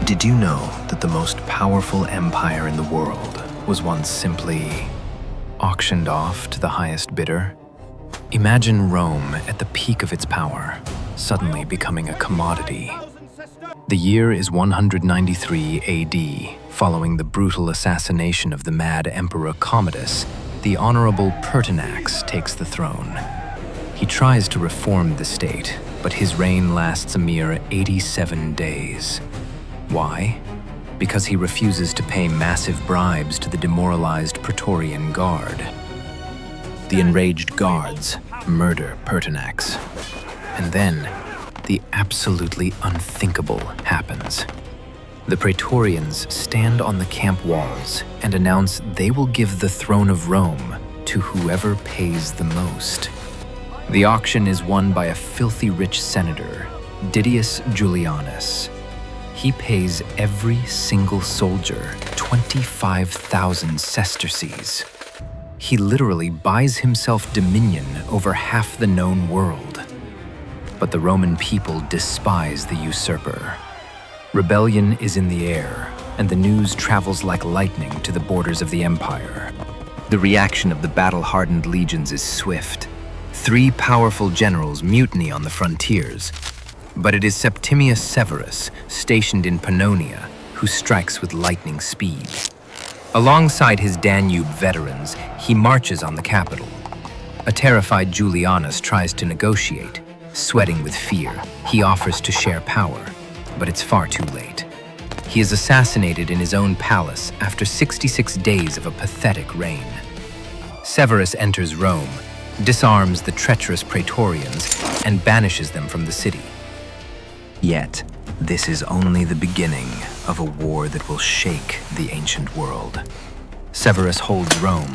Did you know that the most powerful empire in the world was once simply auctioned off to the highest bidder? Imagine Rome at the peak of its power, suddenly becoming a commodity. The year is 193 AD, following the brutal assassination of the mad Emperor Commodus. The honorable Pertinax takes the throne. He tries to reform the state, but his reign lasts a mere 87 days. Why? Because he refuses to pay massive bribes to the demoralized Praetorian Guard. The enraged guards murder Pertinax. And then, the absolutely unthinkable happens. The Praetorians stand on the camp walls and announce they will give the throne of Rome to whoever pays the most. The auction is won by a filthy rich senator, Didius Julianus. He pays every single soldier 25,000 sesterces. He literally buys himself dominion over half the known world. But the Roman people despise the usurper. Rebellion is in the air, and the news travels like lightning to the borders of the empire. The reaction of the battle-hardened legions is swift. 3 powerful generals mutiny on the frontiers, but it is Septimius Severus, stationed in Pannonia, who strikes with lightning speed. Alongside his Danube veterans, he marches on the capital. A terrified Julianus tries to negotiate. Sweating with fear, he offers to share power, but it's far too late. He is assassinated in his own palace after 66 days of a pathetic reign. Severus enters Rome, disarms the treacherous Praetorians, and banishes them from the city. Yet, this is only the beginning of a war that will shake the ancient world. Severus holds Rome,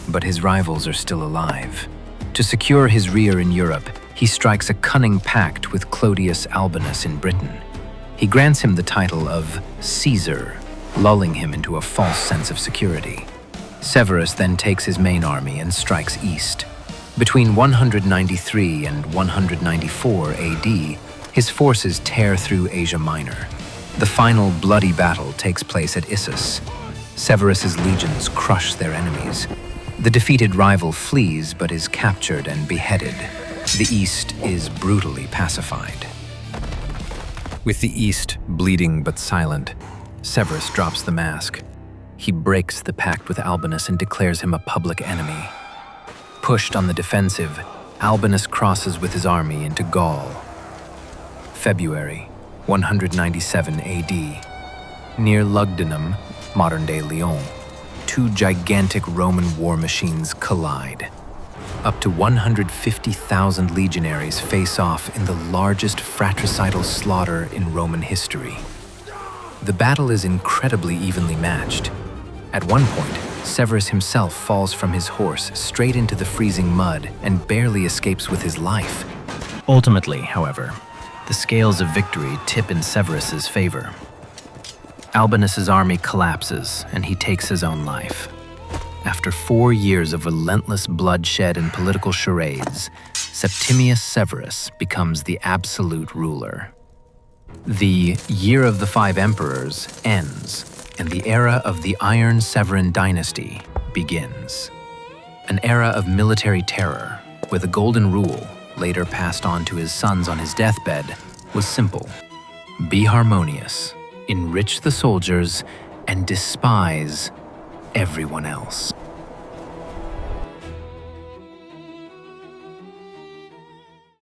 but his rivals are still alive. To secure his rear in Europe, he strikes a cunning pact with Clodius Albinus in Britain. He grants him the title of Caesar, lulling him into a false sense of security. Severus then takes his main army and strikes east. Between 193 and 194 AD, his forces tear through Asia Minor. The final bloody battle takes place at Issus. Severus's legions crush their enemies. The defeated rival flees but is captured and beheaded. The East is brutally pacified. With the East bleeding but silent, Severus drops the mask. He breaks the pact with Albinus and declares him a public enemy. Pushed on the defensive, Albinus crosses with his army into Gaul. February 197 AD. Near Lugdunum, modern-day Lyon, 2 gigantic Roman war machines collide. Up to 150,000 legionaries face off in the largest fratricidal slaughter in Roman history. The battle is incredibly evenly matched. At one point, Severus himself falls from his horse straight into the freezing mud and barely escapes with his life. Ultimately, however, the scales of victory tip in Severus's favor. Albinus's army collapses and he takes his own life. After 4 years of relentless bloodshed and political charades, Septimius Severus becomes the absolute ruler. The Year of the 5 Emperors ends, and the era of the Iron Severan dynasty begins. An era of military terror, where the Golden Rule, later passed on to his sons on his deathbed, was simple. Be harmonious, enrich the soldiers, and despise everyone else.